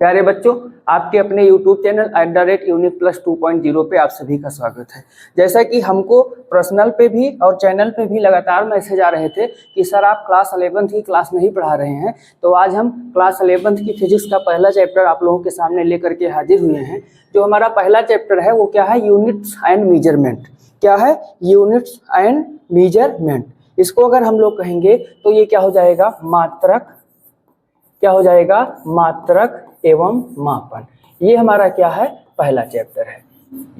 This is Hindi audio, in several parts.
प्यारे बच्चों, आपके अपने YouTube चैनल @UNIC+2.0 पे आप सभी का स्वागत है। जैसा कि हमको पर्सनल पे भी और चैनल पे भी लगातार मैसेज आ रहे थे कि सर आप क्लास 11th की क्लास नहीं पढ़ा रहे हैं, तो आज हम क्लास 11th की फिजिक्स का पहला चैप्टर आप लोगों के सामने लेकर के हाजिर हुए हैं। जो हमारा पहला चैप्टर है वो क्या है? Units and measurement. क्या है? Units and measurement. इसको अगर हम लोग कहेंगे तो ये क्या हो जाएगा? मात्रक। क्या हो जाएगा? मात्रक एवं मापन। ये हमारा क्या है? पहला चैप्टर है।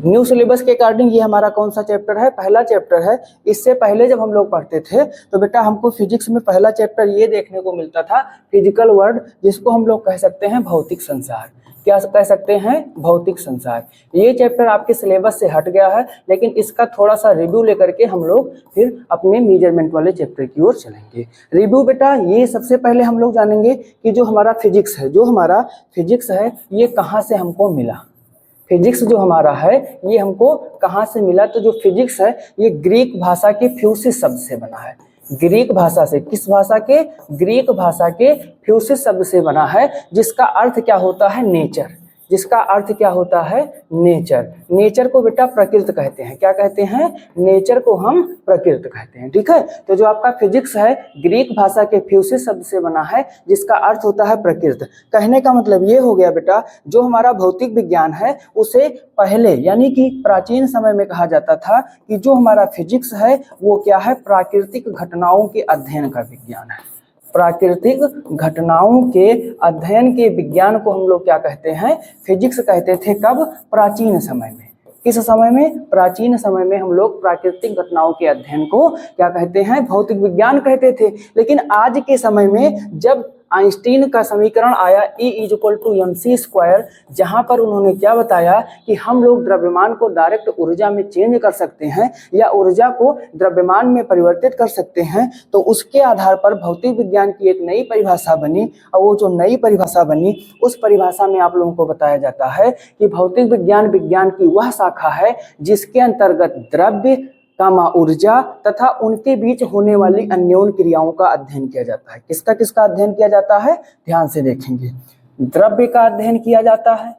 न्यू सिलेबस के अकॉर्डिंग ये हमारा कौन सा चैप्टर है? पहला चैप्टर है। इससे पहले जब हम लोग पढ़ते थे तो बेटा हमको फिजिक्स में पहला चैप्टर ये देखने को मिलता था, फिजिकल वर्ल्ड, जिसको हम लोग कह सकते हैं भौतिक संसार। क्या कह सकते हैं? भौतिक संसार। ये चैप्टर आपके सिलेबस से हट गया है, लेकिन इसका थोड़ा सा रिव्यू लेकर के हम लोग फिर अपने मेजरमेंट वाले चैप्टर की ओर चलेंगे। रिव्यू बेटा, ये सबसे पहले हम लोग जानेंगे कि जो हमारा फिजिक्स है, ये कहाँ से हमको मिला। फिजिक्स जो हमारा है ये हमको कहाँ से मिला? तो जो फिजिक्स है ये ग्रीक भाषा के फ्यूसिस शब्द से बना है। ग्रीक भाषा से, किस भाषा के? ग्रीक भाषा के फ्यूसिस शब्द से बना है, जिसका अर्थ क्या होता है? नेचर। जिसका अर्थ क्या होता है? नेचर। नेचर को बेटा प्रकृति कहते हैं। क्या कहते हैं? नेचर को हम प्रकृति कहते हैं। ठीक है, तो जो आपका फिजिक्स है ग्रीक भाषा के फ्यूसिस शब्द से बना है, जिसका अर्थ होता है प्रकृति। कहने का मतलब ये हो गया बेटा, जो हमारा भौतिक विज्ञान है उसे पहले यानी कि प्राचीन समय में कहा जाता था कि जो हमारा फिजिक्स है वो क्या है? प्राकृतिक घटनाओं के अध्ययन का विज्ञान है। प्राकृतिक घटनाओं के अध्ययन के विज्ञान को हम लोग क्या कहते हैं? फिजिक्स कहते थे। कब? प्राचीन समय में। किस समय में? प्राचीन समय में हम लोग प्राकृतिक घटनाओं के अध्ययन को क्या कहते हैं? भौतिक विज्ञान कहते थे। लेकिन आज के समय में जब आइंस्टीन का समीकरण आया E = mc², जहां पर उन्होंने क्या बताया कि हम लोग द्रव्यमान को डायरेक्ट ऊर्जा में चेंज कर सकते हैं या ऊर्जा को द्रव्यमान में परिवर्तित कर सकते हैं, तो उसके आधार पर भौतिक विज्ञान की एक नई परिभाषा बनी। और वो जो नई परिभाषा बनी उस परिभाषा में आप लोगों को बताया जाता है कि भौतिक विज्ञान विज्ञान की वह शाखा है जिसके अंतर्गत द्रव्य, ऊर्जा तथा उनके बीच होने वाली अन्योन्य क्रियाओं का अध्ययन किया जाता है। किसका किसका अध्ययन किया जाता है? ध्यान से देखेंगे। द्रव्य का अध्ययन किया जाता है,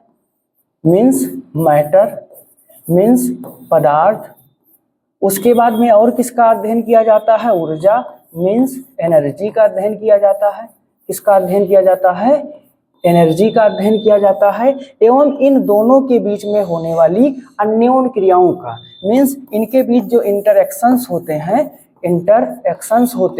मीन्स मैटर, मीन्स पदार्थ। उसके बाद में और किसका अध्ययन किया जाता है? ऊर्जा, मीन्स एनर्जी का अध्ययन किया जाता है। किसका अध्ययन किया जाता है? एनर्जी का अध्ययन किया जाता है। एवं इन दोनों के बीच में होने वाली अन्योन्य क्रियाओं का, मीन्स इनके बीच जो इंटरएक्शंस होते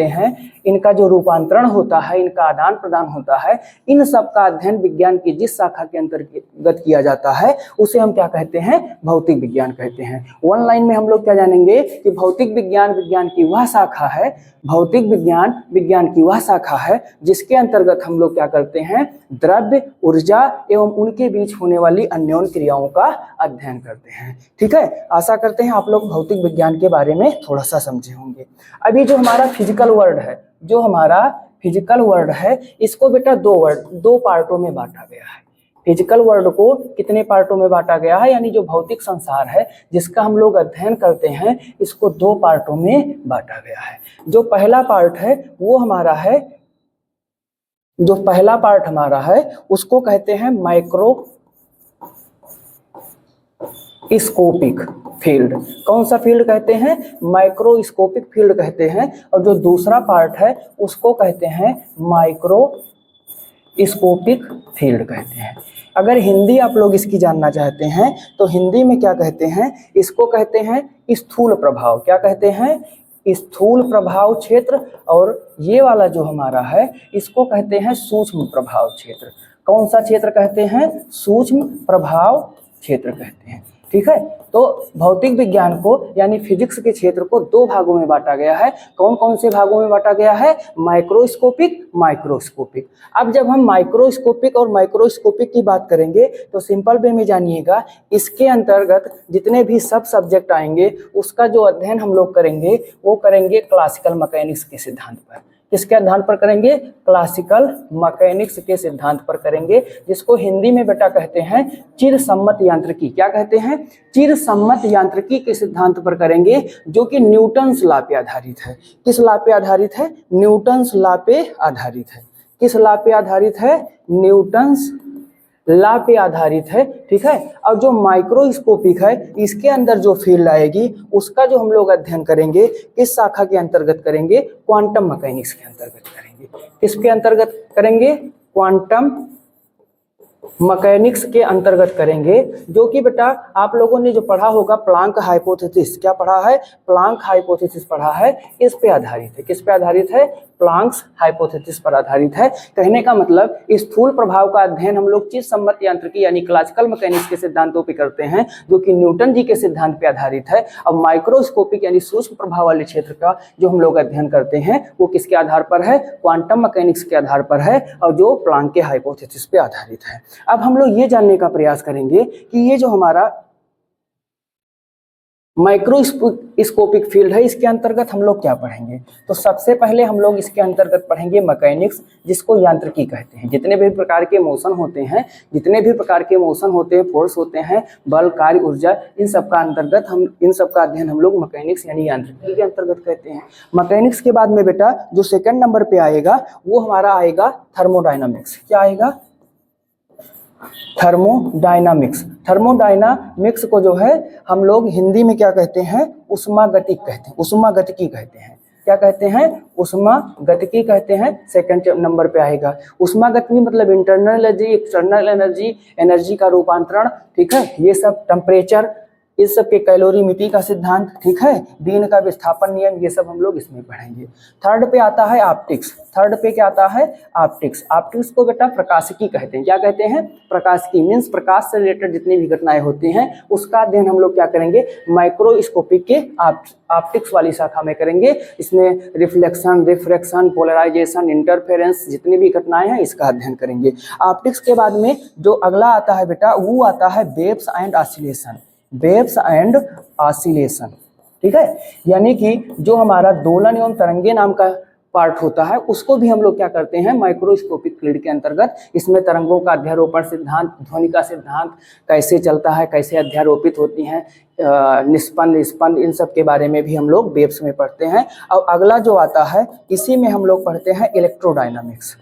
हैं, इनका जो रूपांतरण होता है, इनका आदान प्रदान होता है, इन सब का अध्ययन विज्ञान की जिस शाखा के अंतर्गत किया जाता है उसे हम क्या कहते हैं? भौतिक विज्ञान कहते हैं। वन लाइन में हम लोग क्या जानेंगे कि भौतिक विज्ञान विज्ञान की वह शाखा है, भौतिक विज्ञान विज्ञान की वह शाखा है जिसके अंतर्गत हम लोग क्या करते हैं? द्रव्य, ऊर्जा एवं उनके बीच होने वाली अन्योन्य क्रियाओं का अध्ययन करते हैं। ठीक है, आशा करते हैं आप लोग भौतिक विज्ञान के बारे में थोड़ा सा समझे होंगे। अभी जो हमारा फिजिकल वर्ल्ड है, इसको बेटा दो पार्टों में बांटा गया है। फिजिकल वर्ल्ड को कितने पार्टों में बांटा गया है? यानी जो भौतिक संसार है जिसका हम लोग अध्ययन करते हैं, इसको दो पार्टों में बांटा गया है। जो पहला पार्ट हमारा है उसको कहते हैं माइक्रोस्कोपिक फील्ड। कौन सा फील्ड कहते हैं? माइक्रोस्कोपिक फील्ड कहते हैं। और जो दूसरा पार्ट है उसको कहते हैं माइक्रोस्कोपिक फील्ड कहते हैं। अगर हिंदी आप लोग इसकी जानना चाहते हैं तो हिंदी में क्या कहते हैं? इसको कहते हैं स्थूल प्रभाव। क्या कहते हैं? स्थूल प्रभाव क्षेत्र। और ये वाला जो हमारा है इसको कहते हैं सूक्ष्म प्रभाव क्षेत्र। कौन सा क्षेत्र कहते हैं? सूक्ष्म प्रभाव क्षेत्र कहते हैं। ठीक है, तो भौतिक विज्ञान को यानी फिजिक्स के क्षेत्र को दो भागों में बांटा गया है। कौन कौन से भागों में बांटा गया है? माइक्रोस्कोपिक। अब जब हम माइक्रोस्कोपिक और माइक्रोस्कोपिक की बात करेंगे तो सिंपल वे में जानिएगा, इसके अंतर्गत जितने भी सब सब्जेक्ट आएंगे उसका जो अध्ययन हम लोग करेंगे वो करेंगे क्लासिकल मैकेनिक्स के सिद्धांत पर। किसके आधार पर करेंगे? क्लासिकल मैकेनिक्स के सिद्धांत पर करेंगे, जिसको हिंदी में बेटा कहते हैं चिरसम्मत यांत्रिकी। क्या कहते हैं? चिरसम्मत यांत्रिकी के सिद्धांत पर करेंगे, जो कि न्यूटन्स लॉ पे आधारित है। किस लॉ पे आधारित है? न्यूटन्स लॉ पे आधारित है। किस लॉ पे आधारित है? न्यूटन्स लॉ पे आधारित है, ठीक है। और जो माइक्रोस्कोपिक है इसके अंदर जो फील्ड आएगी उसका जो हम लोग अध्ययन करेंगे किस शाखा के अंतर्गत करेंगे, क्वांटम मैकेनिक्स के अंतर्गत करेंगे। किसके अंतर्गत करेंगे, क्वांटम मैकेनिक्स के अंतर्गत करेंगे, जो कि बेटा आप लोगों ने जो पढ़ा होगा प्लांक हाइपोथेसिस, क्या पढ़ा है, प्लांक हाइपोथेसिस पढ़ा है, इस पे आधारित है। किस पे आधारित है, प्लांक्स हाइपोथेसिस पर आधारित है। कहने का मतलब इस स्थूल प्रभाव का अध्ययन हम लोग चित्त सम्मत यांत्रिकी यानी क्लासिकल मैकेनिक्स के सिद्धांतों पे करते हैं, जो कि न्यूटन जी के सिद्धांत पे आधारित है। अब माइक्रोस्कोपिक यानी सूक्ष्म प्रभाव वाले क्षेत्र का जो हम लोग अध्ययन करते हैं वो किसके आधार पर है, क्वांटम मैकेनिक्स के आधार पर है, और जो प्लांक के हाइपोथेसिस पे आधारित है। अब हम लोग ये जानने का प्रयास करेंगे कि ये जो हमारा माइक्रोस्कोपिक फील्ड है इसके अंतर्गत हम लोग क्या पढ़ेंगे। तो सबसे पहले हम लोग इसके अंतर्गत पढ़ेंगे मैकेनिक्स, जिसको यांत्रिकी कहते हैं। जितने भी प्रकार के मोशन होते हैं, जितने भी प्रकार के मोशन होते हैं, फोर्स होते हैं, बल, कार्य, ऊर्जा, इन सब का अध्ययन हम लोग मैकेनिक्स यानी यांत्रिकी के अंतर्गत कहते हैं। मैकेनिक्स के बाद में बेटा जो सेकंड नंबर पे आएगा वो हमारा आएगा थर्मोडायनामिक्स। क्या आएगा, थर्मोडायनामिक्स। थर्मोडायनामिक्स को जो है हम लोग हिंदी में क्या कहते हैं, उष्मागतिक कहते हैं, उष्मागतिकी कहते हैं। क्या कहते हैं, उष्मागतिकी कहते हैं। सेकंड नंबर पे आएगा उष्मागतिकी, मतलब internal energy, external energy, energy का रूपांतरण, ठीक है, ये सब, टेम्परेचर, इस सब के कैलोरीमीटर का सिद्धांत, ठीक है, बीन का विस्थापन नियम, ये सब हम लोग इसमें पढ़ेंगे। थर्ड पे आता है ऑप्टिक्स। थर्ड पे क्या आता है, ऑप्टिक्स। ऑप्टिक्स को बेटा प्रकाशिकी कहते हैं। क्या कहते हैं, प्रकाशिकी, मीन्स प्रकाश से रिलेटेड जितनी भी घटनाएं होती हैं उसका अध्ययन हम लोग क्या करेंगे, माइक्रोस्कोपिक के ऑप्टिक्स वाली शाखा में करेंगे। इसमें रिफ्लेक्शन, रिफ्रैक्शन, पोलराइजेशन, इंटरफेरेंस, जितनी भी घटनाएं हैं इसका अध्ययन करेंगे। ऑप्टिक्स के बाद में जो अगला आता है बेटा वो आता है waves and oscillation. Waves and oscillation, ठीक है, यानी कि जो हमारा दोलन एवं तरंगे नाम का पार्ट होता है उसको भी हम लोग क्या करते हैं, माइक्रोस्कोपिक फील्ड के अंतर्गत। इसमें तरंगों का अध्यारोपण सिद्धांत, ध्वनि का सिद्धांत कैसे चलता है, कैसे अध्यारोपित होती हैं, निष्पन्न, स्पंद, इन सब के बारे में भी हम लोग वेव्स में पढ़ते हैं। और अगला जो आता है इसी में हम लोग पढ़ते हैं इलेक्ट्रोडायनामिक्स।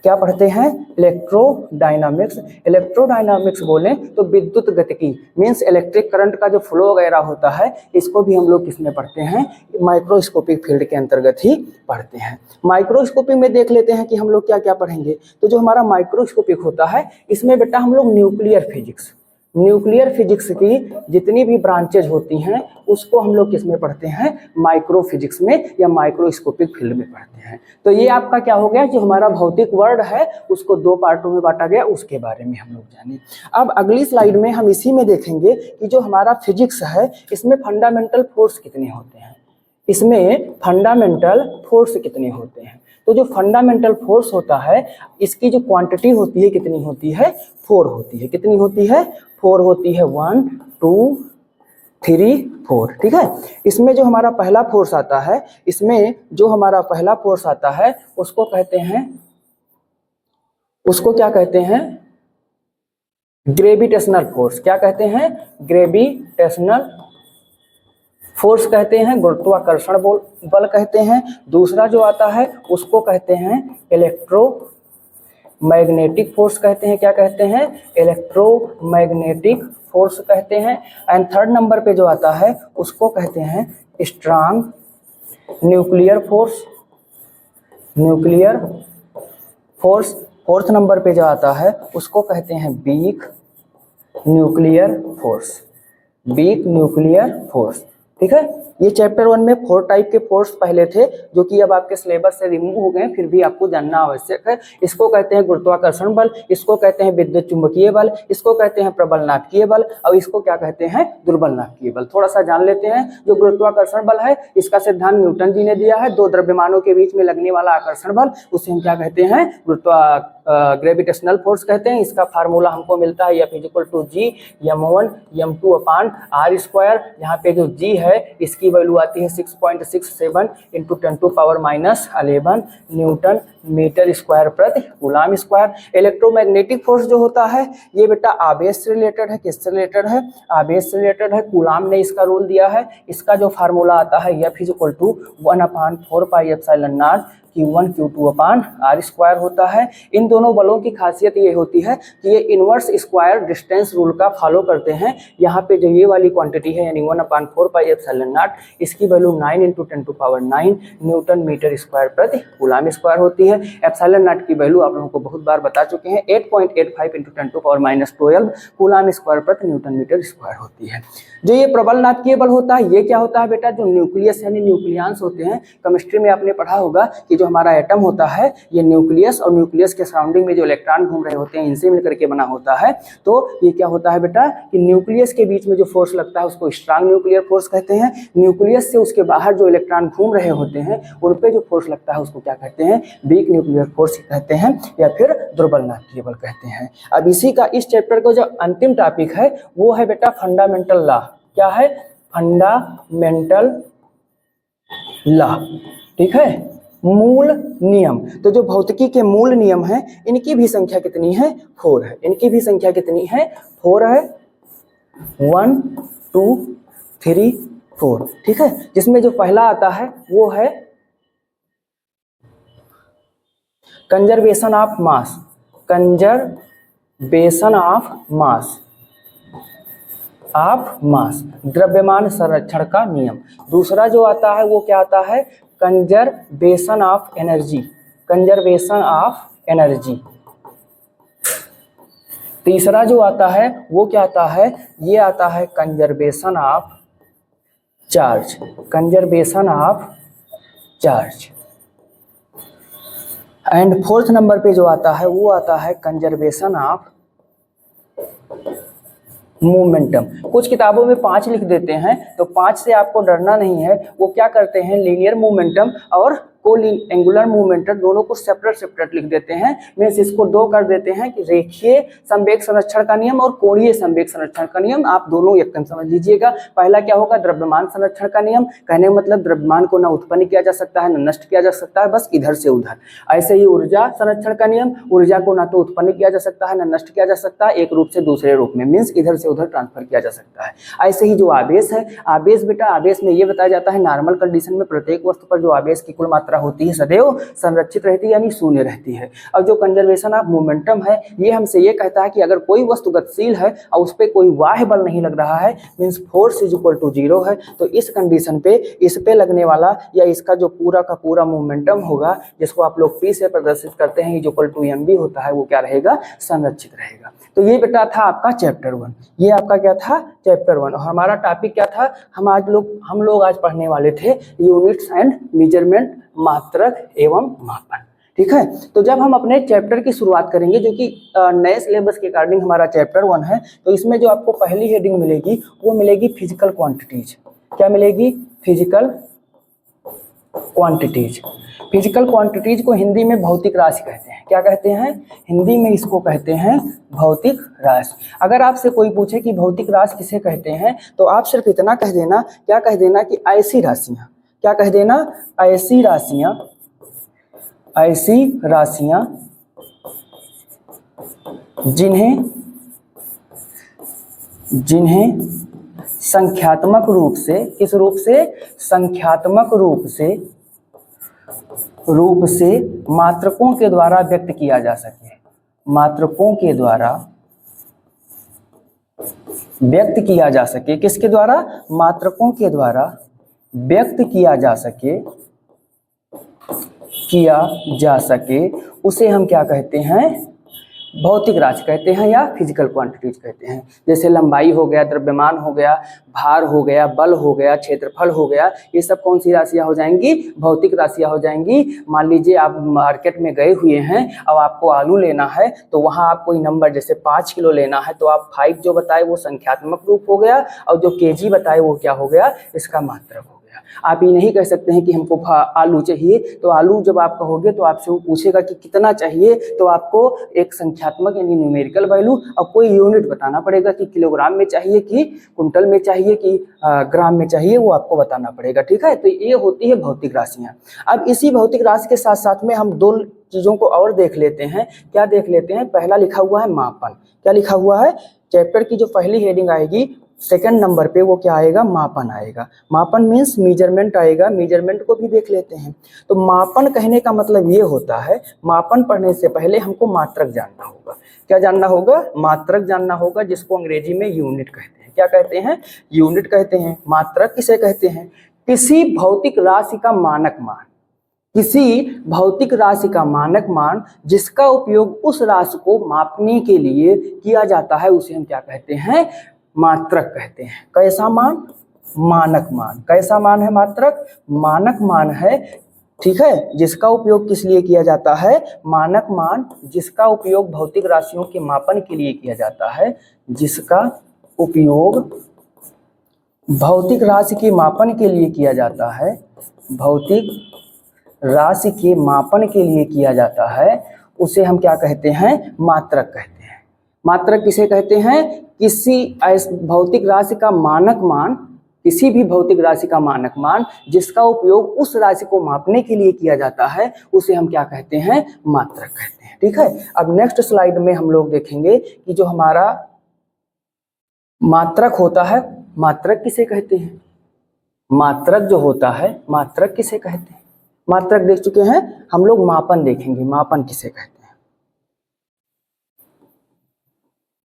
क्या पढ़ते हैं, इलेक्ट्रोडायनामिक्स। इलेक्ट्रोडायनामिक्स बोलें तो विद्युत गतिकी, मीन्स इलेक्ट्रिक करंट का जो फ्लो वगैरह होता है इसको भी हम लोग किसमें पढ़ते हैं, माइक्रोस्कोपिक फील्ड के अंतर्गत ही पढ़ते हैं। माइक्रोस्कोपिक में देख लेते हैं कि हम लोग क्या क्या पढ़ेंगे। तो जो हमारा माइक्रोस्कोपिक होता है इसमें बेटा हम लोग न्यूक्लियर फिजिक्स, न्यूक्लियर फिजिक्स की जितनी भी ब्रांचेज होती हैं उसको हम लोग किस में पढ़ते हैं, माइक्रो फिजिक्स में या माइक्रोस्कोपिक फील्ड में पढ़ते हैं। तो ये आपका क्या हो गया, जो हमारा भौतिक वर्ल्ड है उसको दो पार्टों में बांटा गया, उसके बारे में हम लोग जाने। अब अगली स्लाइड में हम इसी में देखेंगे कि जो हमारा फिजिक्स है इसमें फंडामेंटल फोर्स कितने होते हैं, इसमें फंडामेंटल फोर्स कितने होते हैं। तो जो फंडामेंटल फोर्स होता है इसकी जो क्वांटिटी होती है कितनी होती है, 4 होती है। कितनी होती है, 4 होती है, 1 2 3 4, ठीक है। इसमें जो हमारा पहला फोर्स आता है, इसमें जो हमारा पहला फोर्स आता है उसको कहते हैं, उसको क्या कहते हैं, ग्रेविटेशनल फोर्स। क्या कहते हैं, ग्रेविटेशनल फोर्स कहते हैं, गुरुत्वाकर्षण बल कहते हैं। दूसरा जो आता है उसको कहते हैं इलेक्ट्रोमैग्नेटिक फोर्स कहते हैं। क्या कहते हैं, इलेक्ट्रोमैग्नेटिक फोर्स कहते हैं। एंड थर्ड नंबर पे जो आता है उसको कहते हैं strong nuclear force, nuclear force. Fourth number पे जो आता है उसको कहते हैं weak nuclear force, weak nuclear force, ठीक है। ये चैप्टर 1 में 4 टाइप के फोर्स पहले थे जो कि अब आपके सिलेबस से रिमूव हो गए, फिर भी आपको जानना आवश्यक है। इसको कहते हैं गुरुत्वाकर्षण बल, इसको कहते हैं विद्युत चुंबकीय बल, इसको कहते हैं प्रबल नाभिकीय बल, और इसको क्या कहते हैं, दुर्बल नाभिकीय बल। थोड़ा सा जान लेते हैं। जो गुरुत्वाकर्षण बल है इसका सिद्धांत न्यूटन जी ने दिया है। दो द्रव्यमानों के बीच में लगने वाला आकर्षण बल, उसे हम क्या कहते हैं, ग्रेविटेशनल फोर्स कहते हैं। इसका फार्मूला हमको मिलता है F = G m1 m2/r²। यहाँ पे जो G है इसकी वैल्यू आती है 6.67 × 10⁻11 न्यूटन मीटर स्क्वायर प्रति कूलाम स्क्वायर। इलेक्ट्रोमैग्नेटिक फोर्स जो होता है ये बेटा आवेश से रिलेटेड है। किससे रिलेटेड है, आवेश से रिलेटेड है। कूलाम ने इसका रोल दिया है। इसका जो फार्मूला आता है F = 1/4πε0 Q1 Q2 अपान R स्क्वायर होता है। इन दोनों बलों की खासियत ये होती है कि ये इनवर्स स्क्वायर डिस्टेंस रूल का फॉलो करते हैं। यहाँ पे जो ये वाली क्वांटिटी है यानी 1/4πε0, इसकी वैल्यू 9 × 10⁹ न्यूटन मीटर स्क्वायर प्रति कूलाम स्क्वायर होती है। ε0 की वैल्यू आप लोगों को बहुत बार बता चुके हैं, 8.85 × 10⁻12 कूलाम स्क्वायर प्रति न्यूटन मीटर स्क्वायर होती है। जो ये प्रबल नाभिकीय बल होता है ये क्या होता है बेटा, जो न्यूक्लियस यानी न्यूक्लियंस होते हैं, केमिस्ट्री में आपने पढ़ा होगा कि जो हमारा एटम होता है ये न्यूक्लियस और न्यूक्लियस के सराउंडिंग में जो इलेक्ट्रॉन घूम रहे होते हैं इनसे मिलकर के बना होता है। तो ये क्या होता है बेटा कि न्यूक्लियस के बीच में जो फोर्स लगता है उसको स्ट्रांग न्यूक्लियर फोर्स कहते हैं। न्यूक्लियस से उसके बाहर जो इलेक्ट्रॉन घूम रहे होते हैं उन पे जो फोर्स लगता है उसको क्या कहते हैं, वीक न्यूक्लियर फोर्स कहते हैं या फिर दुर्बल नाभिकीय बल कहते हैं। अब इसी का इस चैप्टर का जो अंतिम टॉपिक है वो है बेटा फंडामेंटल लॉ। क्या है, फंडामेंटल लॉ, ठीक है, मूल नियम। तो जो भौतिकी के मूल नियम हैं इनकी भी संख्या कितनी है, 4 है। इनकी भी संख्या कितनी है, 4 है, 1 2 3 4, ठीक है। जिसमें जो पहला आता है वो है conservation of mass, conservation of mass द्रव्यमान संरक्षण का नियम। दूसरा जो आता है वो क्या आता है, conservation of energy, conservation of energy. तीसरा जो आता है वो क्या आता है, ये आता है conservation of charge, conservation of charge. And fourth number पे जो आता है वो आता है कंजर्वेशन ऑफ मोमेंटम। कुछ किताबों में 5 लिख देते हैं तो 5 से आपको डरना नहीं है। वो क्या करते हैं, लीनियर मोमेंटम और एंगुलर मोमेंटम दोनों को सेपरेट लिख देते हैं। मीन्स इसको 2 कर देते हैं कि रेखीय संवेग संरक्षण का नियम और कोणीय संवेग संरक्षण का नियम। आप दोनों एकदम समझ लीजिएगा। पहला क्या होगा, द्रव्यमान संरक्षण का नियम। कहने का मतलब द्रव्यमान को ना उत्पन्न किया जा सकता है ना नष्ट किया जा सकता है, बस इधर से उधर। ऐसे ही ऊर्जा संरक्षण का नियम, ऊर्जा को ना तो उत्पन्न किया जा सकता है ना नष्ट किया जा सकता है, एक रूप से दूसरे रूप में, मीन्स इधर से उधर ट्रांसफर किया जा सकता है। ऐसे ही जो आवेश है, आवेश बेटा, आवेश में ये बताया जाता है नॉर्मल कंडीशन में प्रत्येक वस्तु पर जो आवेश की कुल मात्रा होती है सदैव संरक्षित रहती है यानी शून्य रहती है। और जो कंजर्वेशन ऑफ मोमेंटम है ये हमसे ये कहता है कि अगर कोई वस्तु गतिशील है और उस पर कोई बाह्य बल नहीं लग रहा है, means force is equal to 0 है, तो इस कंडीशन पे इस पे लगने वाला या इसका जो पूरा का पूरा मोमेंटम होगा जिसको आप लोग P से प्रदर्शित करते हैं इक्वल टू mv होता है, वो क्या रहेगा, संरक्षित रहेगा। तो ये बेटा था आपका चैप्टर 1। ये आपका क्या था, चैप्टर 1। और हमारा टॉपिक क्या था, हम लोग आज पढ़ने वाले थे यूनिट्स एंड मेजरमेंट, मात्रक एवं मापन, ठीक है। तो जब हम अपने चैप्टर की शुरुआत करेंगे जो कि नए सिलेबस के अकॉर्डिंग हमारा चैप्टर 1 है, तो इसमें जो आपको पहली हेडिंग मिलेगी वो मिलेगी फिजिकल क्वांटिटीज। क्या मिलेगी, फिजिकल क्वांटिटीज। फिजिकल क्वांटिटीज को हिंदी में भौतिक राशि कहते हैं। क्या कहते हैं, हिंदी में इसको कहते हैं भौतिक राशि। अगर आपसे कोई पूछे कि भौतिक राशि किसे कहते हैं तो आप सिर्फ इतना कह देना, क्या कह देना कि ऐसी राशियां, क्या कह देना, ऐसी राशियां, ऐसी राशियां जिन्हें संख्यात्मक रूप से, किस रूप से, संख्यात्मक रूप से मात्रकों के द्वारा व्यक्त किया जा सके, मात्रकों के द्वारा व्यक्त किया जा सके, किसके द्वारा, मात्रकों के द्वारा व्यक्त किया जा सके, उसे हम क्या कहते हैं, भौतिक राशि कहते हैं या फिजिकल क्वांटिटीज कहते हैं। जैसे लंबाई हो गया, द्रव्यमान हो गया, भार हो गया, बल हो गया, क्षेत्रफल हो गया, ये सब कौन सी राशियां हो जाएंगी, भौतिक राशियां हो जाएंगी। मान लीजिए आप मार्केट में गए हुए हैं, अब आपको आलू लेना है तो वहां आप कोई नंबर जैसे 5 किलो लेना है तो आप 5 जो बताए वो संख्यात्मक रूप हो गया और जो केजी बताए वो क्या हो गया, इसका मात्रक हो गया। आप ये नहीं कह सकते हैं कि हमको आलू चाहिए, तो आलू जब आप कहोगे तो आपसे वो पूछेगा कि कितना चाहिए, तो आपको एक संख्यात्मक यानी न्यूमेरिकल वैल्यू और कोई यूनिट बताना पड़ेगा कि किलोग्राम में चाहिए कि कुंटल में चाहिए कि ग्राम में चाहिए, वो आपको बताना पड़ेगा, ठीक है। तो ये होती है भौतिक राशियाँ। अब इसी भौतिक राशि के साथ साथ में हम 2 चीज़ों को और देख लेते हैं। क्या देख लेते हैं, पहला लिखा हुआ है मापन। क्या लिखा हुआ है, चैप्टर की जो पहली हेडिंग आएगी सेकंड नंबर पे वो क्या आएगा, मापन आएगा। मापन मीन्स मेजरमेंट आएगा। मेजरमेंट को भी देख लेते हैं। तो मापन कहने का मतलब ये होता है, मापन पढ़ने से पहले हमको मात्रक जानना होगा। क्या जानना होगा, मात्रक जानना होगा, जिसको अंग्रेजी में यूनिट कहते हैं। क्या कहते हैं, यूनिट कहते हैं। मात्रक किसे कहते हैं, किसी भौतिक राशि का मानक मान, किसी भौतिक राशि का मानक मान जिसका उपयोग उस राशि को मापने के लिए किया जाता है, उसे हम क्या कहते हैं, मात्रक कहते हैं। कैसा मान, मानक मान। कैसा मान है, मात्रक, मानक मान है। ठीक है, जिसका उपयोग किस लिए किया जाता है, मानक मान, जिसका उपयोग भौतिक राशियों के मापन के लिए किया जाता है, जिसका उपयोग भौतिक राशि के मापन के लिए किया जाता है, भौतिक राशि के मापन के लिए किया जाता है, उसे हम क्या कहते हैं, मात्रक कहते हैं। मात्रक किसे कहते हैं, किसी भौतिक राशि का मानक मान, किसी भी भौतिक राशि का मानक मान जिसका उपयोग उस राशि को मापने के लिए किया जाता है, उसे हम क्या कहते हैं, मात्रक कहते हैं। ठीक है, अब नेक्स्ट स्लाइड में हम लोग देखेंगे कि जो हमारा मात्रक होता है, मात्रक किसे कहते हैं, मात्रक जो होता है, मात्रक किसे कहते हैं। मात्रक देख चुके हैं हम लोग, मापन देखेंगे, मापन किसे कहते हैं।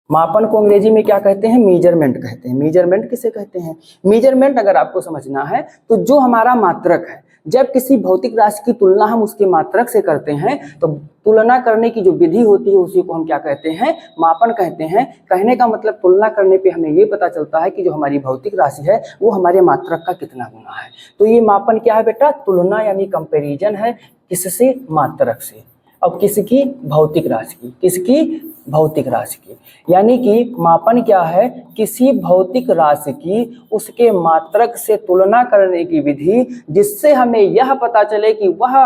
मापन को अंग्रेजी में क्या कहते हैं, मेजरमेंट कहते हैं। मेजरमेंट किसे कहते हैं, मेजरमेंट अगर आपको समझना है तो जो हमारा मात्रक है, जब किसी भौतिक राशि की तुलना हम उसके मात्रक से करते हैं, तो तुलना करने की जो विधि होती है उसी को हम क्या कहते हैं, मापन कहते हैं। कहने का मतलब तुलना करने पे हमें ये पता चलता है कि जो हमारी भौतिक राशि है वो हमारे मात्रक का कितना गुना है। तो ये मापन क्या है बेटा, तुलना यानी कंपैरिजन है, किससे, मात्रक से। अब किसकी, भौतिक राशि की, किसकी, भौतिक राशि की। यानी कि मापन क्या है, किसी भौतिक राशि की उसके मात्रक से तुलना करने की विधि, जिससे हमें यह पता चले कि वह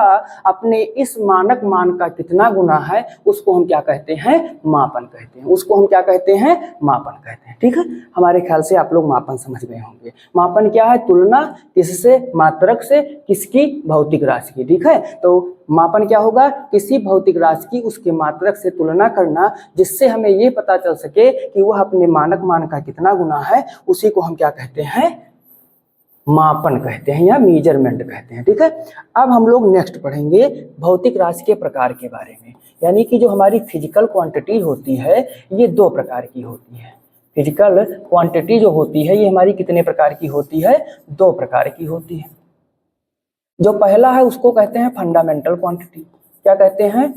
अपने इस मानक मान का कितना गुना है, उसको हम क्या कहते हैं, मापन कहते हैं। उसको हम क्या कहते हैं, मापन कहते हैं। ठीक है, हमारे ख्याल से आप लोग मापन समझ गए होंगे। मापन क्या है, तुलना, किससे, मात्रक से, किसकी, भौतिक राशि की। ठीक है, तो मापन क्या होगा, किसी भौतिक राशि की उसके मात्रक से तुलना करना, जिससे हमें ये पता चल सके कि वह अपने मानक मान का कितना गुना है, उसी को हम क्या कहते हैं, मापन कहते हैं या मेजरमेंट कहते हैं। ठीक है, अब हम लोग नेक्स्ट पढ़ेंगे भौतिक राशि के प्रकार के बारे में। यानी कि जो हमारी फिजिकल क्वांटिटी होती है, ये दो प्रकार की होती है। फिजिकल क्वांटिटी जो होती है, ये हमारी कितने प्रकार की होती है, दो प्रकार की होती है। जो पहला है उसको कहते हैं फंडामेंटल क्वांटिटी। क्या कहते हैं,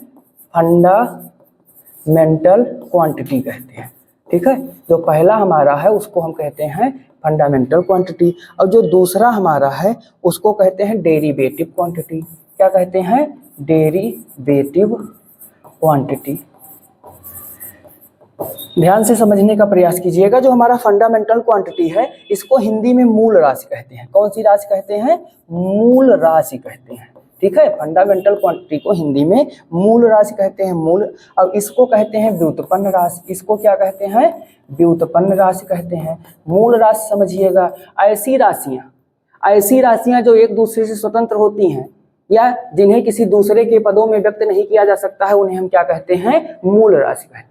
फंडामेंटल क्वांटिटी कहते हैं। ठीक है, जो पहला हमारा है उसको हम कहते हैं फंडामेंटल क्वांटिटी, और जो दूसरा हमारा है उसको कहते हैं डेरिवेटिव क्वांटिटी। क्या कहते हैं, डेरिवेटिव क्वांटिटी। ध्यान से समझने का प्रयास कीजिएगा। जो हमारा फंडामेंटल क्वांटिटी है, इसको हिंदी में मूल राशि कहते हैं। कौन सी राशि कहते हैं, मूल राशि कहते हैं। ठीक है, फंडामेंटल क्वांटिटी को हिंदी में मूल राशि कहते हैं, मूल। अब इसको कहते हैं व्युत्पन्न राशि। इसको क्या कहते हैं, व्युत्पन्न राशि कहते हैं। मूल राशि समझिएगा, ऐसी राशियां जो एक दूसरे से स्वतंत्र होती हैं या जिन्हें किसी दूसरे के पदों में व्यक्त नहीं किया जा सकता है, उन्हें हम क्या कहते हैं, मूल राशि कहते हैं।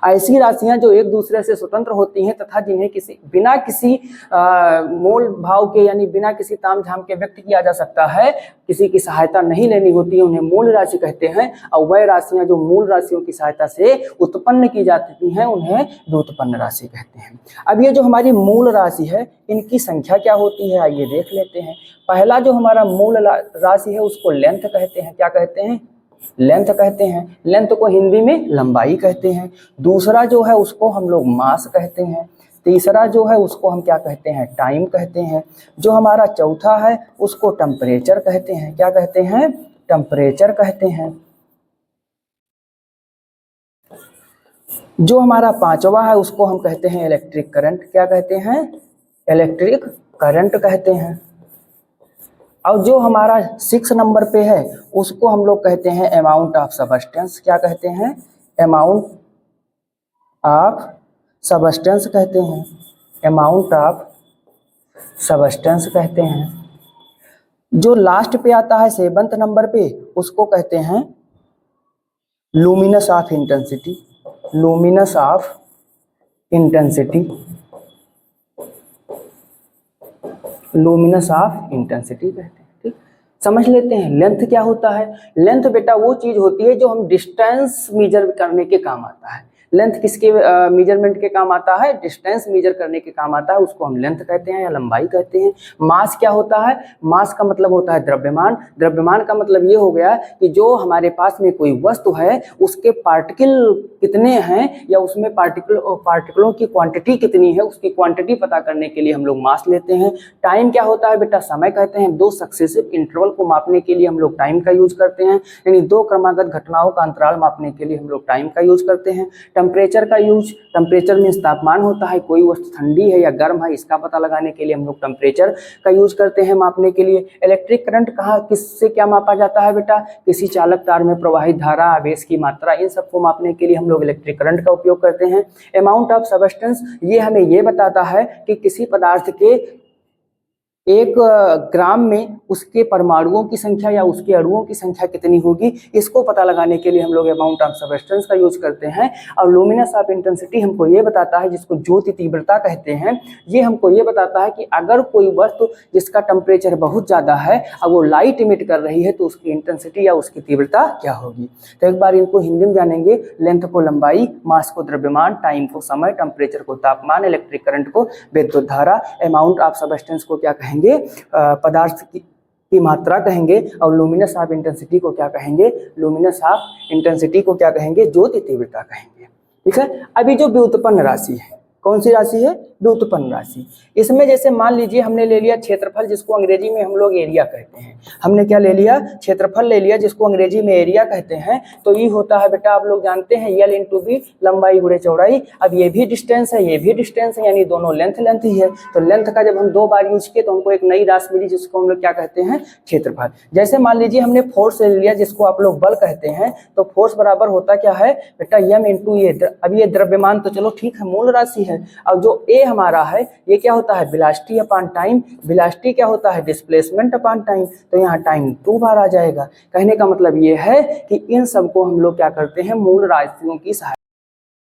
ऐसी राशियां जो एक दूसरे से स्वतंत्र होती हैं तथा जिन्हें बिना किसी मोल भाव के यानी बिना किसी ताम झाम के व्यक्त किया जा सकता है, किसी की सहायता नहीं लेनी होती है, उन्हें मूल राशि कहते हैं। और वह राशियां जो मूल राशियों की सहायता से उत्पन्न की जाती हैं, उन्हें व्युत्पन्न राशि कहते हैं। अब ये जो हमारी मूल राशि है, इनकी संख्या क्या होती है, आइए देख लेते हैं। पहला जो हमारा मूल राशि है उसको लेंथ कहते हैं। क्या कहते हैं, लेंथ कहते हैं। लेंथ को हिंदी में लंबाई कहते हैं। दूसरा जो है उसको हम लोग मास कहते हैं। तीसरा जो है उसको हम क्या कहते हैं, टाइम कहते हैं। जो हमारा चौथा है उसको टेम्परेचर कहते हैं। क्या कहते हैं, टेम्परेचर कहते हैं। जो हमारा पांचवा है उसको हम कहते हैं इलेक्ट्रिक करंट। क्या कहते हैं, इलेक्ट्रिक करंट कहते हैं। और जो हमारा 6 नंबर पे है उसको हम लोग कहते हैं अमाउंट ऑफ सबस्टेंस। क्या कहते हैं, अमाउंट ऑफ सबस्टेंस कहते हैं। अमाउंट ऑफ सबस्टेंस कहते हैं। जो लास्ट पे आता है 7th नंबर पे, उसको कहते हैं luminous of intensity. Luminous of intensity. Luminous of intensity कहते हैं। ठीक, समझ लेते हैं लेंथ क्या होता है। लेंथ बेटा वो चीज होती है जो हम डिस्टेंस मेजर करने के काम आता है। लेंथ किसके मेजरमेंट के काम आता है, डिस्टेंस मेजर करने के काम आता है, उसको हम लेंथ कहते हैं या लंबाई कहते हैं। मास क्या होता है, मास का मतलब होता है द्रव्यमान। द्रव्यमान का मतलब ये हो गया कि जो हमारे पास में कोई वस्तु है उसके पार्टिकल कितने हैं या उसमें पार्टिकलों की क्वांटिटी कितनी है, उसकी क्वांटिटी पता करने के लिए हम लोग मास लेते हैं। टाइम क्या होता है बेटा, समय कहते हैं। दो सक्सेसिव इंटरवल को मापने के लिए हम लोग टाइम का यूज करते हैं, यानी दो क्रमागत घटनाओं का अंतराल मापने के लिए हम लोग टाइम का यूज करते हैं। टेम्परेचर का यूज, टेम्परेचर मीन्स तापमान होता है, कोई वस्तु ठंडी है या गर्म है इसका पता लगाने के लिए हम लोग टेम्परेचर का यूज करते हैं मापने के लिए। इलेक्ट्रिक करंट कहाँ किससे क्या मापा जाता है बेटा, किसी चालक तार में प्रवाहित धारा, आवेश की मात्रा, इन सबको मापने के लिए हम लोग इलेक्ट्रिक करंट का उपयोग करते हैं। अमाउंट ऑफ सबस्टेंस, ये हमें ये बताता है कि किसी पदार्थ के एक ग्राम में उसके परमाणुओं की संख्या या उसके अणुओं की संख्या कितनी होगी, इसको पता लगाने के लिए हम लोग अमाउंट ऑफ सबस्टेंस का यूज करते हैं। और लुमिनस ऑफ इंटेंसिटी हमको ये बताता है, जिसको ज्योति तीव्रता कहते हैं, ये हमको ये बताता है कि अगर कोई वस्तु जिसका टेम्परेचर बहुत ज़्यादा है और वो लाइट इमिट कर रही है तो उसकी इंटेंसिटी या उसकी तीव्रता क्या होगी। तो एक बार इनको हिंदी में जानेंगे। लेंथ को लंबाई, मास को द्रव्यमान, टाइम को समय, टेम्परेचर को तापमान, इलेक्ट्रिक करंट को विद्युत धारा, अमाउंट ऑफ सबस्टेंस को क्या कहेंगे, पदार्थ की मात्रा कहेंगे, और लुमिनस ऑफ इंटेंसिटी को क्या कहेंगे, लुमिनस ऑफ इंटेंसिटी को क्या कहेंगे, ज्योति तीव्रता कहेंगे। ठीक है, अभी जो व्युत्पन्न राशि है, कौन सी राशि है, व्युत्पन्न राशि। इसमें जैसे मान लीजिए हमने ले लिया क्षेत्रफल, जिसको अंग्रेजी में हम लोग एरिया कहते हैं। हमने क्या ले लिया, क्षेत्रफल ले लिया, जिसको अंग्रेजी में एरिया कहते हैं। तो ये होता है बेटा, आप लोग जानते हैं L इंटू बी, लंबाई गुणे चौड़ाई। अब ये भी डिस्टेंस है, ये भी डिस्टेंस है, यानी दोनों लेंथ ही है। तो लेंथ का जब हम दो बार यूज किए तो हमको एक नई राशि मिली, जिसको हम लोग क्या कहते हैं, क्षेत्रफल। जैसे मान लीजिए हमने फोर्स ले लिया, जिसको आप लोग बल कहते हैं। तो फोर्स बराबर होता क्या है बेटा, m इंटू ए। अब ये द्रव्यमान तो चलो ठीक है, मूल राशि है। अब जो a हमारा है ये क्या होता है, वेलोसिटी अपॉन टाइम। वेलोसिटी क्या होता है, डिस्प्लेसमेंट अपॉन टाइम। तो यहाँ टाइम 2 बार आ जाएगा। कहने का मतलब ये है कि इन सबको हम लोग क्या करते हैं, मूल राशियों की सहायता